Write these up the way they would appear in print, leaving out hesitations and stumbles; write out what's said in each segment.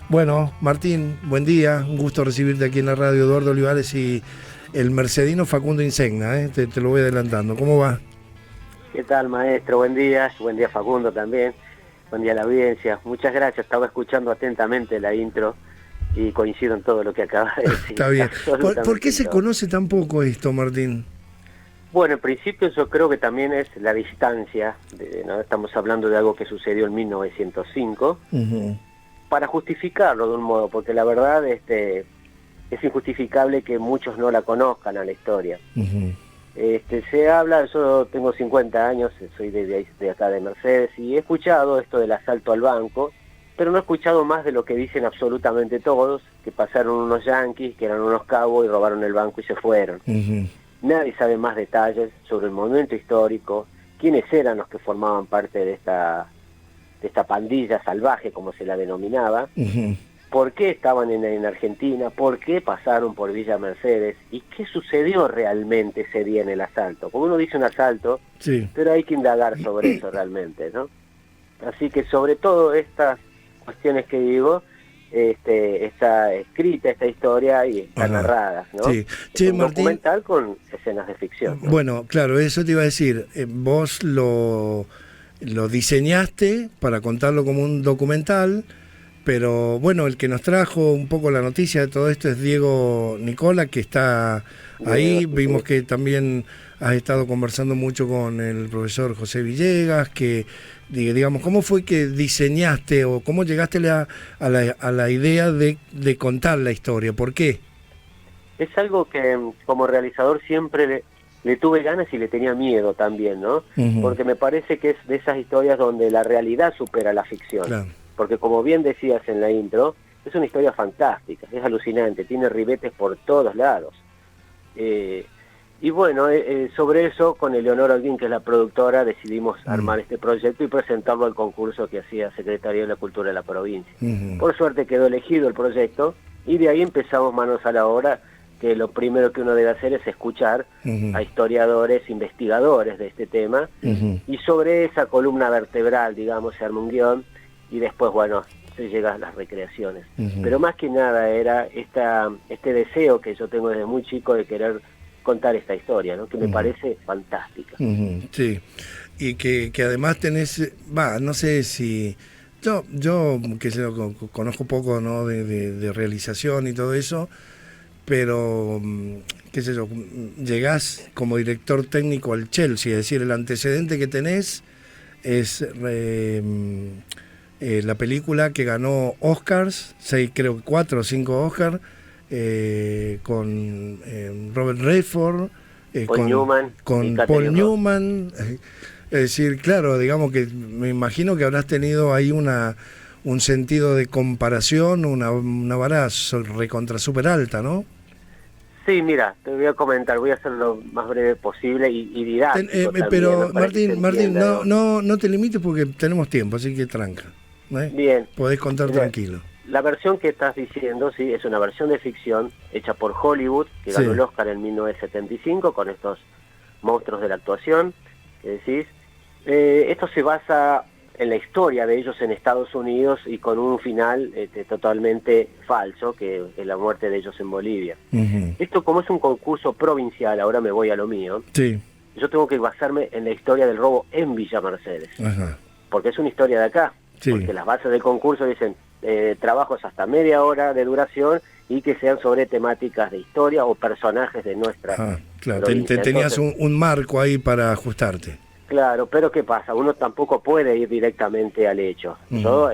Bueno, Martín, buen día, un gusto recibirte aquí en la radio. Eduardo Olivares y el mercedino Facundo Insegna, te lo voy adelantando. ¿Cómo va? ¿Qué tal, maestro? Buen día Facundo también, buen día a la audiencia. Muchas gracias, estaba escuchando atentamente la intro y coincido en todo lo que acaba de decir. Está bien. ¿Por qué Absolutamente en se todo. conoce tan poco esto, Martín? Bueno, en principio yo creo que también es la distancia, ¿no? Estamos hablando de algo que sucedió en 1905, Uh-huh. para justificarlo de un modo, porque la verdad es injustificable que muchos no la conozcan a la historia. Uh-huh. Se habla, yo tengo 50 años, soy de acá de Mercedes, y he escuchado esto del asalto al banco, pero no he escuchado más de lo que dicen absolutamente todos, que pasaron unos yanquis, que eran unos cabos, y robaron el banco y se fueron. Uh-huh. Nadie sabe más detalles sobre el momento histórico, quiénes eran los que formaban parte de esta pandilla salvaje, como se la denominaba, Uh-huh. por qué estaban en Argentina, por qué pasaron por Villa Mercedes y qué sucedió realmente ese día en el asalto. Como uno dice un asalto, Sí. pero hay que indagar sobre eso realmente, ¿no? Así que sobre todo estas cuestiones que digo, está escrita esta historia y está Ajá. narrada, ¿no? Sí. Es Che, un Martín, documental con escenas de ficción, ¿no? bueno, claro, eso te iba a decir. Vos lo diseñaste para contarlo como un documental, pero bueno, el que nos trajo un poco la noticia de todo esto es Diego Nicola, que está ahí. Sí, Vimos sí. que también has estado conversando mucho con el profesor José Villegas, que digamos, ¿cómo fue que diseñaste o cómo llegaste a la idea de contar la historia? ¿Por qué? Es algo que como realizador siempre le tuve ganas y le tenía miedo también, ¿no? Uh-huh. Porque me parece que es de esas historias donde la realidad supera la ficción. Claro. Porque como bien decías en la intro, es una historia fantástica, es alucinante, tiene ribetes por todos lados. Y bueno, sobre eso, con Eleonora Holguín, que es la productora, decidimos armar este proyecto y presentarlo al concurso que hacía Secretaría de la Cultura de la provincia. Uh-huh. Por suerte quedó elegido el proyecto y de ahí empezamos manos a la obra, que lo primero que uno debe hacer es escuchar Uh-huh. a historiadores, investigadores de este tema, Uh-huh. y sobre esa columna vertebral, digamos, se arma un guión y después, bueno, se llega a las recreaciones. Uh-huh. Pero más que nada era este deseo que yo tengo desde muy chico de querer contar esta historia, ¿no? Que me Uh-huh. parece fantástica. Uh-huh. Sí, y que además tenés, no sé si, yo que sé, conozco poco, ¿no? de realización y todo eso, pero qué sé yo, llegás como director técnico al Chelsea, es decir, el antecedente que tenés es la película que ganó Oscars, creo que 4 o 5 Oscars, con Robert Redford, Paul Newman y con Catherine Paul Ross. Newman. Es decir, claro, digamos que me imagino que habrás tenido ahí un sentido de comparación, una vara recontra super alta, ¿no? Sí, mira, te voy a comentar, voy a hacer lo más breve posible y didáctico también, Pero ¿no? Para que se Martín, entienda, ¿no? no te limites porque tenemos tiempo, así que tranca. Bien. Podés contar tranquilo. La versión que estás diciendo, sí, es una versión de ficción hecha por Hollywood, que ganó el Oscar en 1975 con estos monstruos de la actuación, que decís. Esto se basa en la historia de ellos en Estados Unidos y con un final totalmente falso, que es la muerte de ellos en Bolivia. Uh-huh. Esto, como es un concurso provincial, ahora me voy a lo mío, Sí. yo tengo que basarme en la historia del robo en Villa Mercedes, Ajá. porque es una historia de acá, Sí. porque las bases del concurso dicen trabajos hasta media hora de duración y que sean sobre temáticas de historia o personajes de nuestra claro, provincia. tenías Entonces, un marco ahí para ajustarte. claro, pero ¿qué pasa? Uno tampoco puede ir directamente al hecho. Uh-huh. Yo,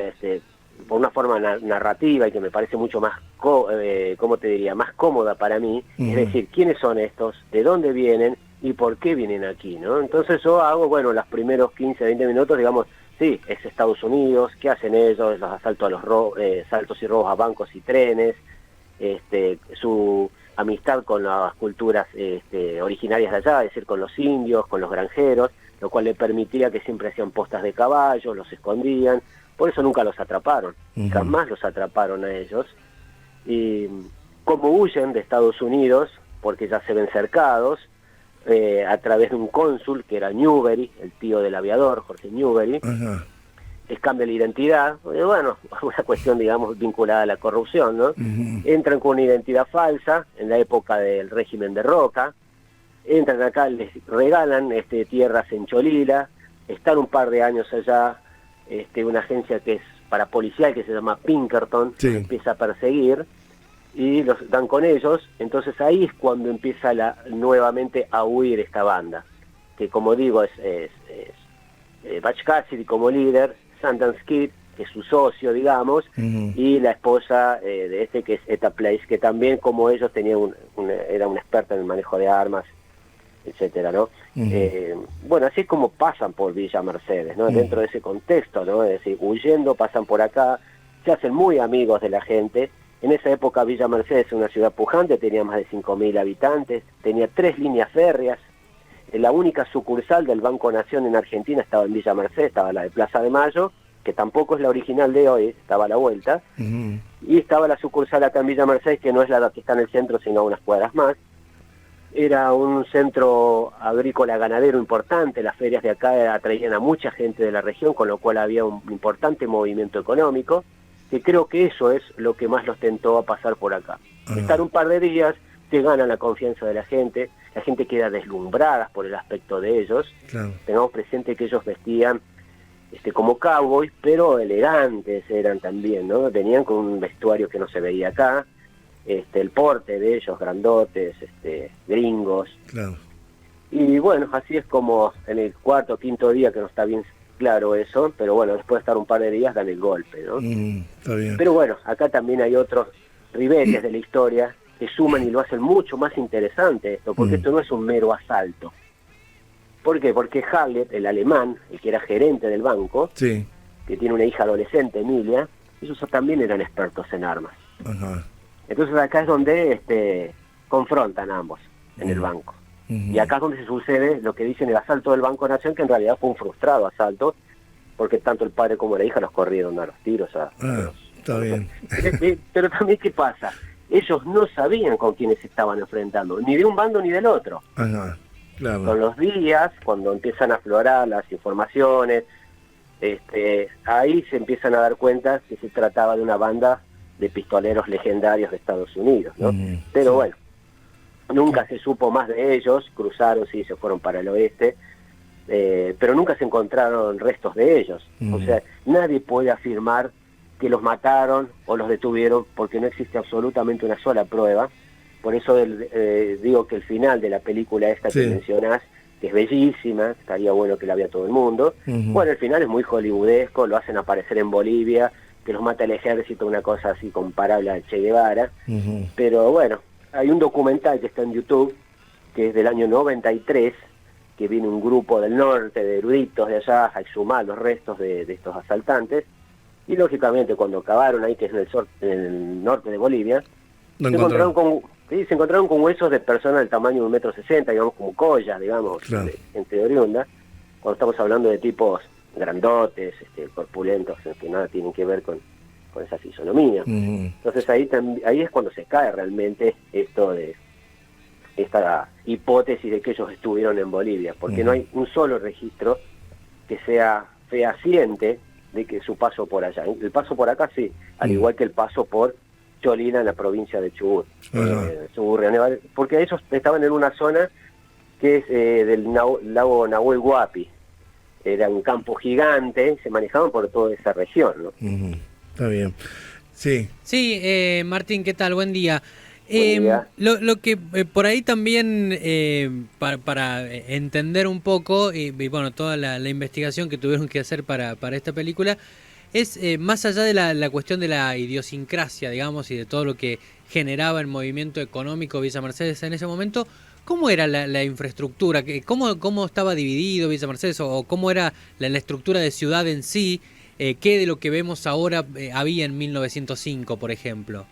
por una forma narrativa y que me parece mucho más, ¿cómo te diría?, más cómoda para mí, Uh-huh. es decir, quiénes son estos, de dónde vienen y por qué vienen aquí, ¿no? Entonces yo hago, bueno, los primeros 15, 20 minutos, digamos, sí, es Estados Unidos, ¿qué hacen ellos? Los asaltos a los saltos y robos a bancos y trenes, su amistad con las culturas originarias de allá, es decir, con los indios, con los granjeros, lo cual le permitía que siempre hacían postas de caballos, los escondían, por eso nunca los atraparon, Uh-huh. jamás los atraparon a ellos. Y como huyen de Estados Unidos, porque ya se ven cercados, a través de un cónsul que era Newbery, el tío del aviador, Jorge Newbery, Ajá. les cambia la identidad, bueno, una cuestión, digamos, vinculada a la corrupción, ¿no? Entran con una identidad falsa en la época del régimen de Roca, entran acá, les regalan tierras en Cholila, están un par de años allá, una agencia que es parapolicial que se llama Pinkerton, empieza a perseguir y los dan con ellos, entonces ahí es cuando empieza nuevamente a huir esta banda, que como digo es Butch Cassidy como líder, Sundance Kid, que es su socio, digamos, y la esposa de que es Etta Place, que también como ellos tenía era una experta en el manejo de armas, etcétera, ¿no? Bueno, así es como pasan por Villa Mercedes, ¿no? Dentro de ese contexto, ¿no? Es decir, huyendo, pasan por acá, se hacen muy amigos de la gente. En esa época Villa Mercedes es una ciudad pujante, tenía más de 5.000 habitantes, tenía 3 líneas férreas. La única sucursal del Banco Nación en Argentina estaba en Villa Mercedes, estaba la de Plaza de Mayo, que tampoco es la original de hoy, estaba a la vuelta, y estaba la sucursal acá en Villa Mercedes, que no es la que está en el centro, sino unas cuadras más. Era un centro agrícola ganadero importante, las ferias de acá atraían a mucha gente de la región, con lo cual había un importante movimiento económico, que creo que eso es lo que más los tentó a pasar por acá. Estar un par de días, te ganan la confianza de la gente queda deslumbrada por el aspecto de ellos. Claro. Tengamos presente que ellos vestían como cowboys, pero elegantes eran también, ¿no? Venían con un vestuario que no se veía acá, el porte de ellos, grandotes, gringos. Claro. Y bueno, así es como en el cuarto o quinto día, que no está bien claro eso, pero bueno, después de estar un par de días dan el golpe, ¿no? Está bien. Pero bueno, acá también hay otros ribetes de la historia que suman y lo hacen mucho más interesante esto, porque esto no es un mero asalto. ¿Por qué? Porque Hallett, el alemán, el que era gerente del banco, que tiene una hija adolescente, Emilia, ellos también eran expertos en armas. Entonces acá es donde confrontan ambos en el banco. Y acá es donde se sucede lo que dicen el asalto del Banco Nación, que en realidad fue un frustrado asalto, porque tanto el padre como la hija los corrieron a los tiros. Está bien. Pero también, ¿qué pasa? Ellos no sabían con quiénes se estaban enfrentando, ni de un bando ni del otro. Claro. Con los días, cuando empiezan a aflorar las informaciones, ahí se empiezan a dar cuenta que se trataba de una banda de pistoleros legendarios de Estados Unidos, ¿no? Pero bueno, nunca se supo más de ellos, cruzaron, sí, se fueron para el oeste, pero nunca se encontraron restos de ellos. O sea, nadie puede afirmar que los mataron o los detuvieron, porque no existe absolutamente una sola prueba. Por eso digo que el final de la película esta que mencionás, que es bellísima, estaría bueno que la vea todo el mundo. Bueno, el final es muy hollywoodesco, lo hacen aparecer en Bolivia, que los mata el ejército, una cosa así comparable a Che Guevara. Pero bueno, hay un documental que está en YouTube, que es del año 93, que viene un grupo del norte, de eruditos de allá, a exhumar los restos de estos asaltantes, y lógicamente cuando cavaron ahí, que es en el norte de Bolivia, se encontraron con huesos de personas del tamaño de 1,60 m, digamos, como collas, digamos, entre oriunda, cuando estamos hablando de tipos grandotes, corpulentos, que nada tienen que ver con esa fisonomía. Entonces ahí es cuando se cae realmente esto de esta hipótesis de que ellos estuvieron en Bolivia, porque no hay un solo registro que sea fehaciente de que su paso por allá. El paso por acá sí, al igual que el paso por Cholila en la provincia de Chubut, porque ellos estaban en una zona que es del lago Nahuel Huapi. Era un campo gigante, se manejaban por toda esa región, ¿no? Está bien. Sí. Sí, Martín, ¿qué tal? Buen día. Buen día. Lo que por ahí también, para entender un poco, y bueno, toda la investigación que tuvieron que hacer para esta película, es más allá de la cuestión de la idiosincrasia, digamos, y de todo lo que generaba el movimiento económico Villa Mercedes en ese momento. ¿Cómo era la infraestructura? ¿Cómo estaba dividido Villa Mercedes? ¿O cómo era la estructura de ciudad en sí? ¿Qué de lo que vemos ahora había en 1905, por ejemplo?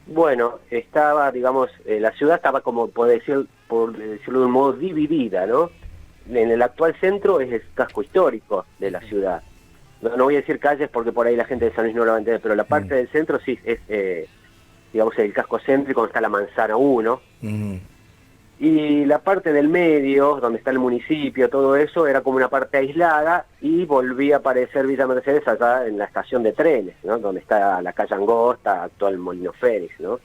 Bueno, estaba, digamos, la ciudad estaba como, por decirlo de un modo, dividida, ¿no? En el actual centro es el casco histórico de la ciudad. No voy a decir calles porque por ahí la gente de San Luis no lo va a entender, pero la parte del centro sí es, digamos, el casco céntrico, donde está la Manzana 1. Y la parte del medio, donde está el municipio, todo eso, era como una parte aislada y volvía a aparecer Villa Mercedes acá en la estación de trenes, ¿no? Donde está la calle Angosta, actual Molino Félix, ¿no?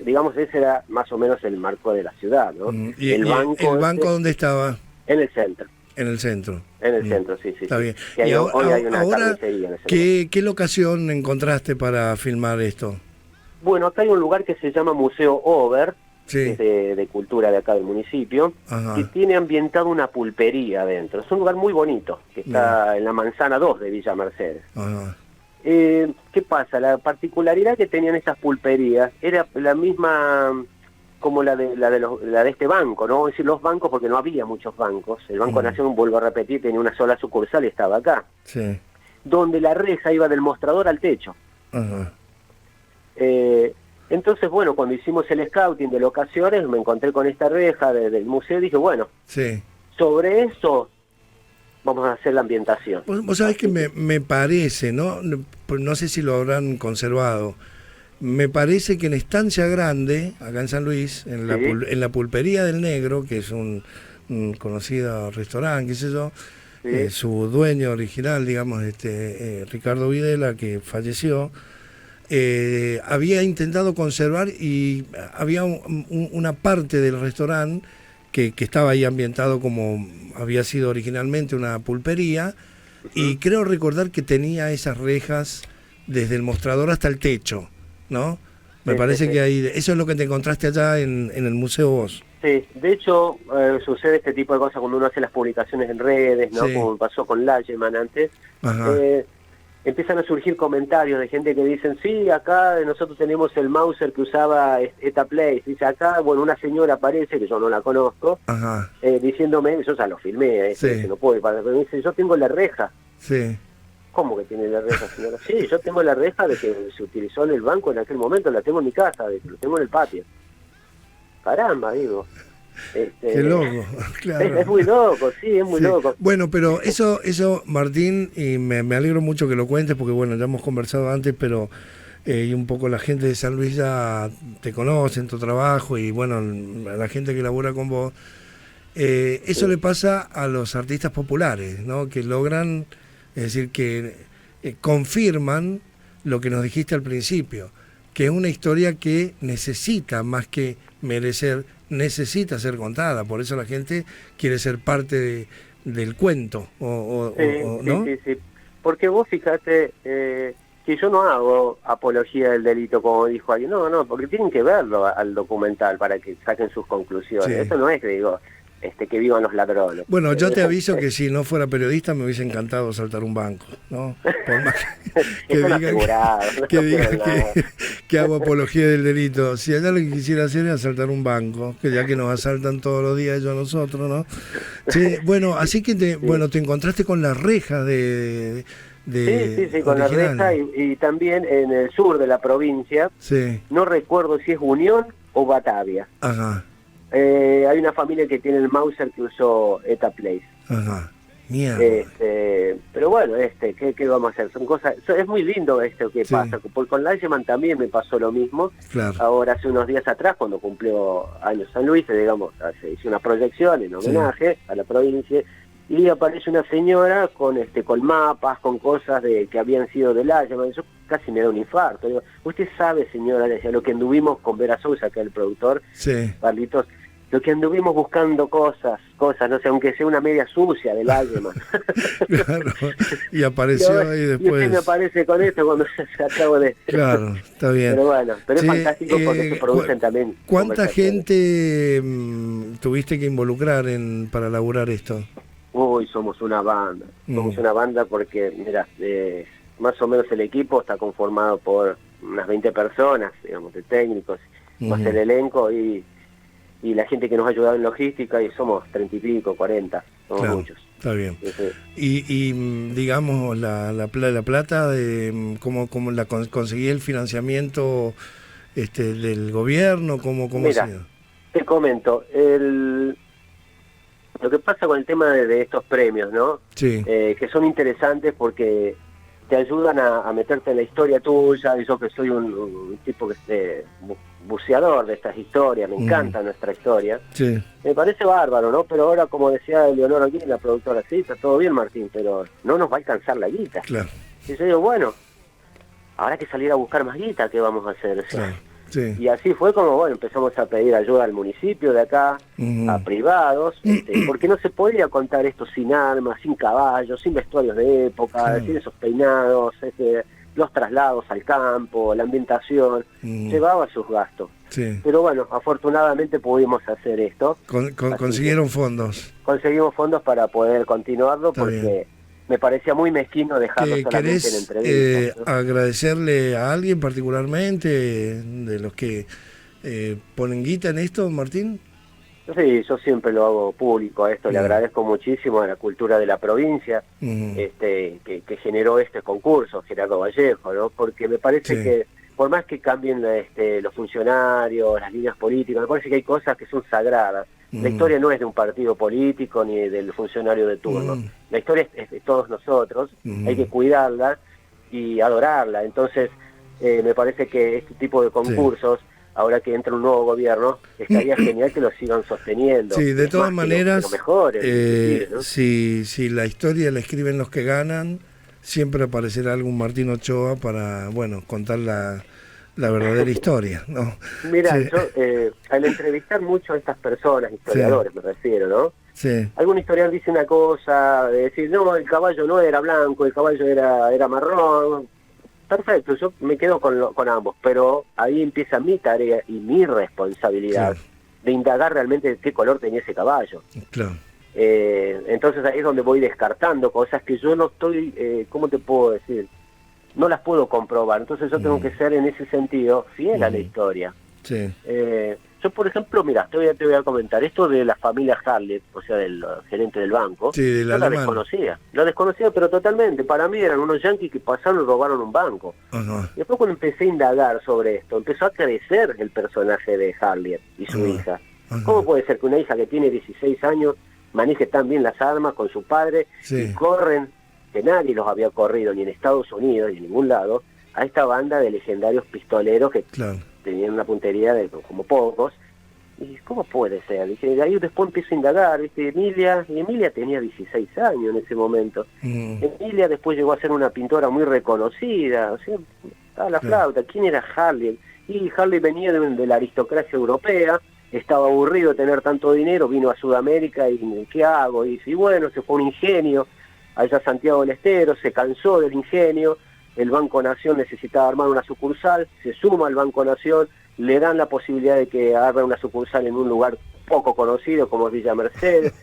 Digamos, ese era más o menos el marco de la ciudad, ¿no? ¿Y el banco dónde estaba? En el centro. En el centro. En el centro, sí. Está bien. Que Y hoy hay una ahora, carnicería en ese lugar. ¿qué locación encontraste para filmar esto? Bueno, acá hay un lugar que se llama Museo Over, Sí. de cultura de acá del municipio, Ajá. que tiene ambientado una pulpería adentro. Es un lugar muy bonito, que está en la manzana 2 de Villa Mercedes. Ajá. ¿Qué pasa? La particularidad que tenían estas pulperías era la misma como la de este banco, no voy a decir los bancos porque no había muchos bancos. El Banco Nación, vuelvo a repetir, tenía una sola sucursal y estaba acá. Sí. Donde la reja iba del mostrador al techo. Ajá. Entonces, bueno, cuando hicimos el scouting de locaciones, me encontré con esta reja del museo y dije, bueno, Sí. sobre eso vamos a hacer la ambientación. Vos sabés que me parece, ¿no? No sé si lo habrán conservado. Me parece que en Estancia Grande, acá en San Luis, en la Pulpería del Negro, que es un conocido restaurante, qué sé yo, su dueño original, digamos, Ricardo Videla, que falleció, había intentado conservar y había una parte del restaurante que estaba ahí ambientado como había sido originalmente una pulpería, y creo recordar que tenía esas rejas desde el mostrador hasta el techo, ¿no? Me parece que ahí, eso es lo que te encontraste allá en el museo vos. Sí, de hecho sucede este tipo de cosas cuando uno hace las publicaciones en redes, ¿no? Sí. Como pasó con Lageman antes. Empiezan a surgir comentarios de gente que dicen, sí, acá nosotros tenemos el Mauser que usaba Etaplace. Dice, acá, bueno, una señora aparece, que yo no la conozco, diciéndome, yo ya lo filmé, que no puedo, pero me dice, yo tengo la reja. Sí. ¿Cómo que tiene la reja, señora? Sí, yo tengo la reja de que se utilizó en el banco en aquel momento, la tengo en mi casa, lo tengo en el patio. Caramba, digo. Qué loco, claro. Es muy loco, sí, es muy loco. Bueno, pero eso Martín, y me alegro mucho que lo cuentes, porque bueno, ya hemos conversado antes, pero y un poco la gente de San Luis ya te conoce en tu trabajo, y bueno, a la gente que labura con vos, eso le pasa a los artistas populares, ¿no? Que logran, es decir, que confirman lo que nos dijiste al principio, que es una historia que necesita, más que merecer, necesita ser contada. Por eso la gente quiere ser parte del cuento, ¿no? Sí. Porque vos fíjate que yo no hago apología del delito, como dijo alguien. No, porque tienen que verlo al documental para que saquen sus conclusiones. Sí. Eso no es que digo que vivan los ladrones. Bueno, yo te aviso que si no fuera periodista me hubiese encantado saltar un banco, ¿no? Por más que digan que hago apología del delito. Si allá lo que quisiera hacer es asaltar un banco, que ya que nos asaltan todos los días ellos a nosotros, ¿no? Sí, bueno, así que te encontraste con la reja de Sí, con la reja y también en el sur de la provincia, no recuerdo si es Unión o Batavia. Ajá. Hay una familia que tiene el Mauser que usó Etaplace. Ajá. Mierda. Pero bueno, ¿qué vamos a hacer? Son cosas, es muy lindo esto que pasa. Porque con Lageman también me pasó lo mismo. Claro. Ahora, hace unos días atrás, cuando cumplió años San Luis, digamos, se hizo una proyección en homenaje a la provincia, y aparece una señora con mapas, con cosas que habían sido de Lageman. Yo casi me da un infarto. Digo, usted sabe, señora, decía, lo que anduvimos con Vera Sousa, que es el productor, Carlitos, lo que anduvimos buscando cosas, no sé, aunque sea una media sucia del Lageman. Claro, y apareció ahí después. Y usted me aparece con esto cuando se acabo de... Claro, está bien. Pero bueno, es fantástico porque se producen también... ¿Cuánta gente tuviste que involucrar para laburar esto? Uy, somos una banda. Somos una banda porque, mira, más o menos el equipo está conformado por unas 20 personas, digamos, de técnicos, más el elenco y la gente que nos ha ayudado en logística, y somos 30 y pico, 40, somos muchos. Está bien. Y digamos, la plata, ¿cómo la conseguí el financiamiento del gobierno? ¿Cómo Mira, ha sido? Te comento, lo que pasa con el tema de estos premios, ¿no? Sí. Que son interesantes porque te ayudan a meterte en la historia tuya, y yo que soy un tipo que buceador de estas historias, me encanta nuestra historia. Sí. Me parece bárbaro, ¿no? Pero ahora, como decía Leonor aquí, la productora, sí, está todo bien, Martín, pero no nos va a alcanzar la guita. Claro. Y yo digo, bueno, habrá que salir a buscar más guita, ¿qué vamos a hacer? Claro. Sí. Y así fue como, bueno, empezamos a pedir ayuda al municipio de acá, a privados, porque no se podía contar esto sin armas, sin caballos, sin vestuarios de época, sin esos peinados, los traslados al campo, la ambientación, llevaba sus gastos. Sí. Pero bueno, afortunadamente pudimos hacer esto. Consiguieron fondos. Conseguimos fondos para poder continuarlo. Está porque bien. me parecía muy mezquino dejarlo solamente en entrevistas, ¿no? Agradecerle a alguien particularmente de los que ponen guita en esto, Martín? Sí, yo siempre lo hago público a esto, le agradezco muchísimo a la cultura de la provincia que generó este concurso, Gerardo Vallejo, ¿no? Porque me parece que por más que cambien los funcionarios, las líneas políticas, me parece que hay cosas que son sagradas. La historia no es de un partido político ni del funcionario de turno. La historia es de todos nosotros, hay que cuidarla y adorarla. Entonces, me parece que este tipo de concursos, ahora que entra un nuevo gobierno, estaría genial que lo sigan sosteniendo. Sí, de todas maneras, que lo mejoren, ¿no? si la historia la escriben los que ganan, siempre aparecerá algún Martín Ochoa para, bueno, contar la verdadera historia, ¿no? Mira, yo al entrevistar mucho a estas personas, historiadores me refiero, ¿no? Sí. Algún historiador dice una cosa, de decir, no, el caballo no era blanco, el caballo era marrón. Perfecto, yo me quedo con ambos, pero ahí empieza mi tarea y mi responsabilidad de indagar realmente qué color tenía ese caballo. Claro. Entonces ahí es donde voy descartando cosas que yo no estoy, ¿cómo te puedo decir? No las puedo comprobar, entonces yo tengo que ser en ese sentido fiel a la historia. Sí. Yo, por ejemplo, mira, te voy a comentar esto de la familia Harley, o sea, del gerente del banco. Sí, del yo la alemán. desconocía, pero totalmente. Para mí eran unos yanquis que pasaron y robaron un banco. Ajá. Y después cuando empecé a indagar sobre esto, empezó a crecer el personaje de Harley y su hija. ¿Cómo puede ser que una hija que tiene 16 años maneje tan bien las armas con su padre y corren, que nadie los había corrido ni en Estados Unidos ni en ningún lado, a esta banda de legendarios pistoleros que tenían una puntería de como pocos? Y ¿cómo puede ser? Dije, ahí después empiezo a indagar, ¿viste? Emilia tenía 16 años en ese momento. Emilia después llegó a ser una pintora muy reconocida, o sea, a la flauta. ¿Quién era Harley? Y Harley venía de la aristocracia europea, estaba aburrido de tener tanto dinero, vino a Sudamérica y ¿qué hago? Y bueno, se fue a un ingenio, allá a Santiago del Estero, se cansó del ingenio, el Banco Nación necesitaba armar una sucursal, se suma al Banco Nación, le dan la posibilidad de que haga una sucursal en un lugar poco conocido como es Villa Mercedes.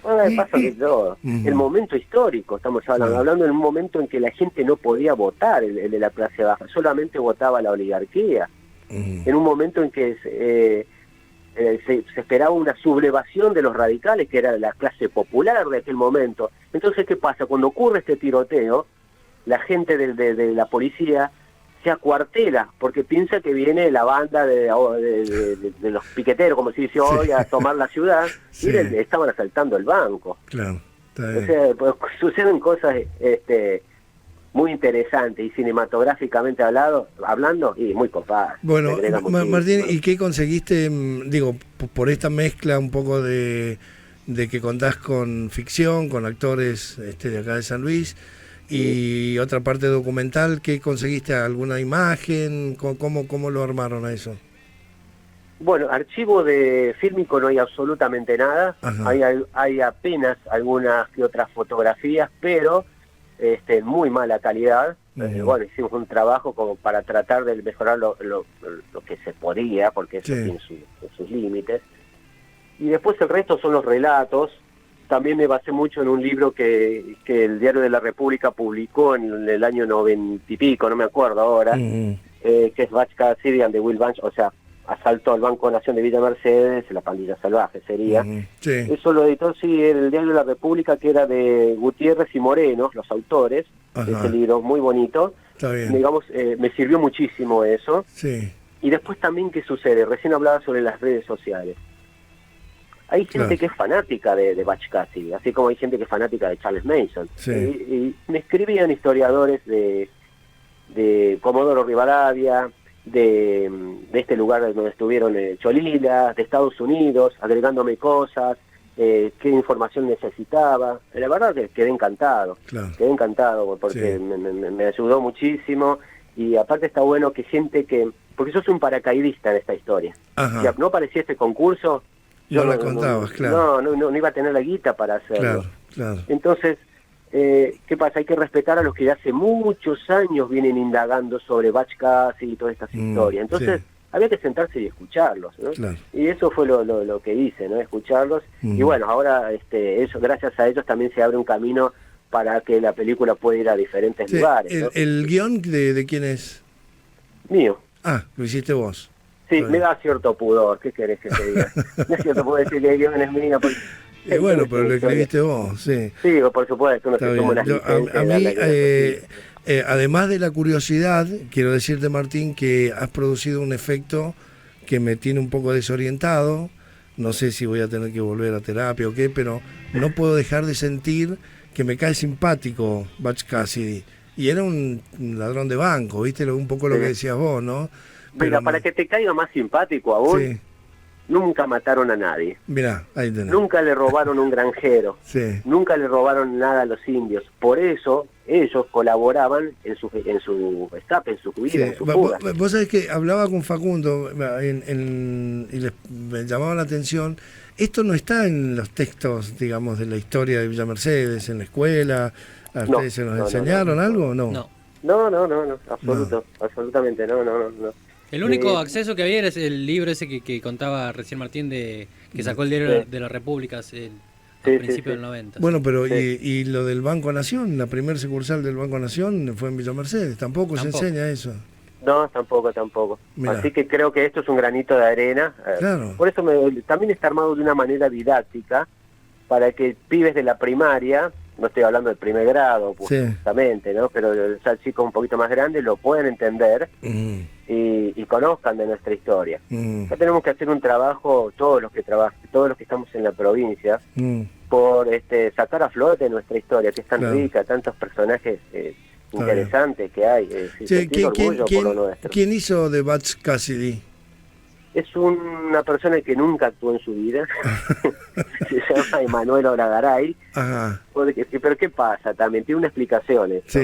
Pasa de todo. El momento histórico, estamos hablando en un momento en que la gente no podía votar, el de la clase baja, solamente votaba la oligarquía. En un momento en que se esperaba una sublevación de los radicales, que era la clase popular de aquel momento. Entonces, ¿qué pasa? Cuando ocurre este tiroteo, la gente de la policía se acuartela, porque piensa que viene la banda de los piqueteros, como se dice hoy, a tomar la ciudad, y le estaban asaltando el banco. Claro, está bien. O sea, pues, suceden cosas muy interesantes y cinematográficamente hablando y muy copadas. Bueno, Martín, ¿y qué conseguiste, digo, por esta mezcla un poco de que contás con ficción, con actores de acá de San Luis, y otra parte documental? ¿Qué conseguiste? ¿Alguna imagen? ¿Cómo lo armaron a eso? Bueno, archivo de fílmico no hay absolutamente nada. Hay apenas algunas que otras fotografías, pero en muy mala calidad. Bueno, hicimos un trabajo como para tratar de mejorar lo que se podía, porque eso tiene sus límites. Y después el resto son los relatos. También me basé mucho en un libro que el Diario de la República publicó en el año 90 y pico, no me acuerdo ahora, que es Batch Cassidy and the Will Bunch, o sea, asalto al Banco Nación de Villa Mercedes, la pandilla salvaje sería. Eso lo editó, el Diario de la República, que era de Gutiérrez y Moreno, los autores, de ese libro muy bonito. Está bien. Digamos, me sirvió muchísimo eso. Y después también, ¿qué sucede? Recién hablaba sobre las redes sociales. Hay gente que es fanática de Batch Cassidy, así como hay gente que es fanática de Charles Manson. Y me escribían historiadores de Comodoro Rivadavia, de este lugar donde estuvieron Cholila, de Estados Unidos, agregándome cosas, qué información necesitaba. La verdad que quedé encantado, porque sí, me ayudó muchísimo, y aparte está bueno que gente que, porque sos un paracaidista en esta historia. Si no parecía este concurso, yo no la contabas, claro. No iba a tener la guita para hacerlo. Claro. Entonces, ¿qué pasa? Hay que respetar a los que de hace muchos años vienen indagando sobre Butch Cassidy y todas estas historias. Entonces, había que sentarse y escucharlos, ¿no? Claro. Y eso fue lo que hice, ¿no? Escucharlos. Y bueno, ahora eso, gracias a ellos también se abre un camino para que la película pueda ir a diferentes lugares, ¿no? ¿El guión de quién es? Mío. Ah, lo hiciste vos. Sí, me da cierto pudor, ¿qué querés que te diga? Me da cierto pudor decir que el guión es mío, porque... bueno, pero lo escribiste vos, sí. Sí, por supuesto, uno se toma una licencia. A mí, además de la curiosidad, quiero decirte, Martín, que has producido un efecto que me tiene un poco desorientado. No sé si voy a tener que volver a terapia o qué, pero no puedo dejar de sentir que me cae simpático Butch Cassidy. Y era un ladrón de banco, ¿viste? Un poco lo que decías vos, ¿no? Pero para que te caiga más simpático aún, nunca mataron a nadie. Mirá, ahí tenés. Nunca le robaron un granjero. Nunca le robaron nada a los indios. Por eso ellos colaboraban en su escape, en su huida, en su fuga. Vos sabés que hablaba con Facundo y me llamaba la atención. Esto no está en los textos, digamos, de la historia de Villa Mercedes, en la escuela. ¿A ustedes se nos enseñaron algo o no? No, absolutamente no. El único acceso que había era el libro ese que contaba recién Martín, que sacó el diario de la República a principios del 90. Bueno, pero y lo del Banco Nación, la primer sucursal del Banco Nación fue en Villa Mercedes, ¿tampoco se enseña eso? No, tampoco. Mirá. Así que creo que esto es un granito de arena. Claro. Por eso también está armado de una manera didáctica, para que pibes de la primaria, no estoy hablando del primer grado, justamente, ¿no? Pero ya chicos un poquito más grandes lo pueden entender y conozcan de nuestra historia. Ya tenemos que hacer un trabajo, todos los que estamos en la provincia, por sacar a flote nuestra historia, que es tan rica, tantos personajes interesantes que hay. ¿Quién hizo de Butch Cassidy? Es una persona que nunca actuó en su vida. Se llama Emanuel Oragaray. Pero ¿qué pasa? También tiene una explicación esto.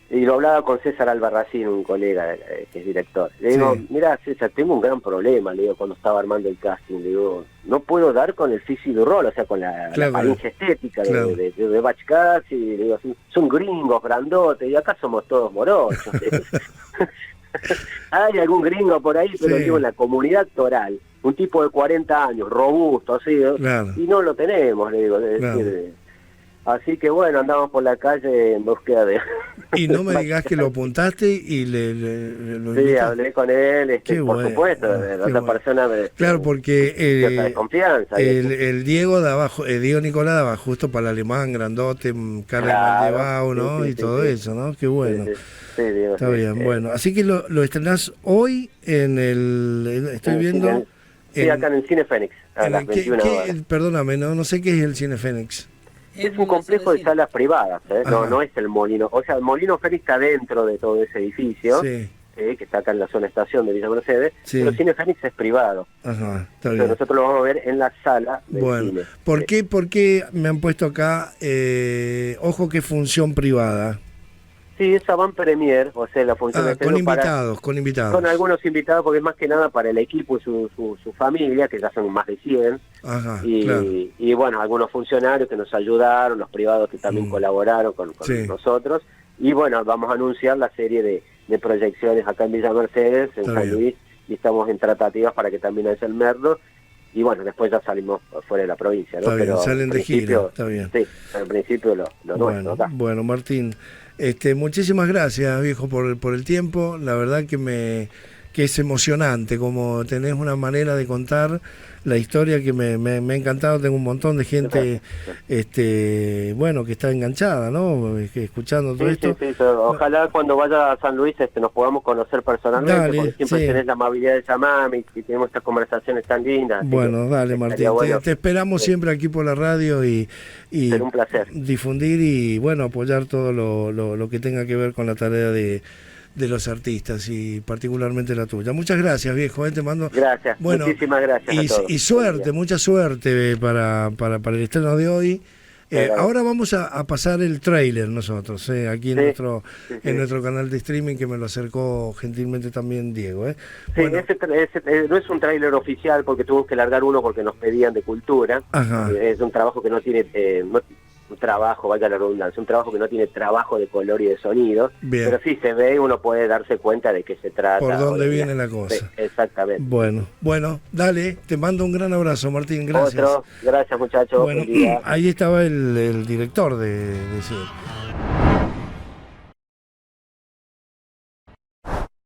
Y lo hablaba con César Albarracín, un colega que es director. Le digo, mira César, tengo un gran problema, le digo, cuando estaba armando el casting. Le digo, no puedo dar con el físico rol, o sea, con la apariencia estética de Butch Cassidy. Le digo, son gringos, grandotes, y acá somos todos morochos. Hay algún gringo por ahí, pero digo, en la comunidad actoral, un tipo de 40 años, robusto, así, y no lo tenemos, le digo, así que bueno, andamos por la calle en búsqueda de... Y no me digas que lo apuntaste y lo Sí, hablé con él, por supuesto, otra persona... Claro, porque de confianza, el Diego daba, Diego Nicolás daba justo para el alemán, grandote, cara de Valdebao, ¿no? Y todo eso, ¿no? Qué bueno. Diego, está bien, bueno. Así que lo estrenás hoy en el... Estoy viendo... acá en el Cine Fénix, a las 21 horas. Perdóname, no sé qué es el Cine Fénix. Es un complejo de salas privadas, no es el Molino. O sea, el Molino Fénix está dentro de todo ese edificio, que está acá en la zona estación de Villa Mercedes, pero el Cine Fénix es privado. Está bien. Pero nosotros lo vamos a ver en la sala del cine. ¿Por qué me han puesto acá, ojo que función privada? Sí, esa van premier, o sea, la función de con invitados. Con algunos invitados, porque es más que nada para el equipo y su familia, que ya son más de 100. Y bueno, algunos funcionarios que nos ayudaron, los privados que también colaboraron con nosotros. Y bueno, vamos a anunciar la serie de proyecciones acá en Villa Mercedes, en San Luis, y estamos en tratativas para que también haya el Merlo. Y bueno, después ya salimos fuera de la provincia, ¿no? Está bien, salen de gira, está bien. Sí, al principio lo nuestro acá. Bueno, Martín, muchísimas gracias, viejo, por el tiempo. La verdad que es emocionante, como tenés una manera de contar la historia que me ha encantado. Tengo un montón de gente que está enganchada, ¿no? Escuchando todo esto. Sí. Ojalá cuando vaya a San Luis nos podamos conocer personalmente, porque siempre tenés la amabilidad de llamarme y tenemos estas conversaciones tan lindas. Bueno, dale, Martín, te esperamos siempre aquí por la radio y será un placer difundir y bueno, apoyar todo lo que tenga que ver con la tarea de de los artistas y particularmente la tuya. Muchas gracias, viejo, te mando... Gracias, bueno, muchísimas gracias a todos. Y suerte, mucha suerte para el estreno de hoy. Ahora vamos a pasar el tráiler nosotros, aquí en nuestro canal de streaming, que me lo acercó gentilmente también Diego. Sí, bueno. ese no es un tráiler oficial porque tuvimos que largar uno porque nos pedían de Cultura. Ajá. Es un trabajo que no tiene... un trabajo, valga la redundancia, un trabajo que no tiene trabajo de color y de sonido, bien, pero sí se ve y uno puede darse cuenta de qué se trata. Por dónde viene la cosa. Sí, exactamente. Bueno, dale, te mando un gran abrazo, Martín, gracias. Gracias muchachos. Bueno, ahí estaba el director de cine.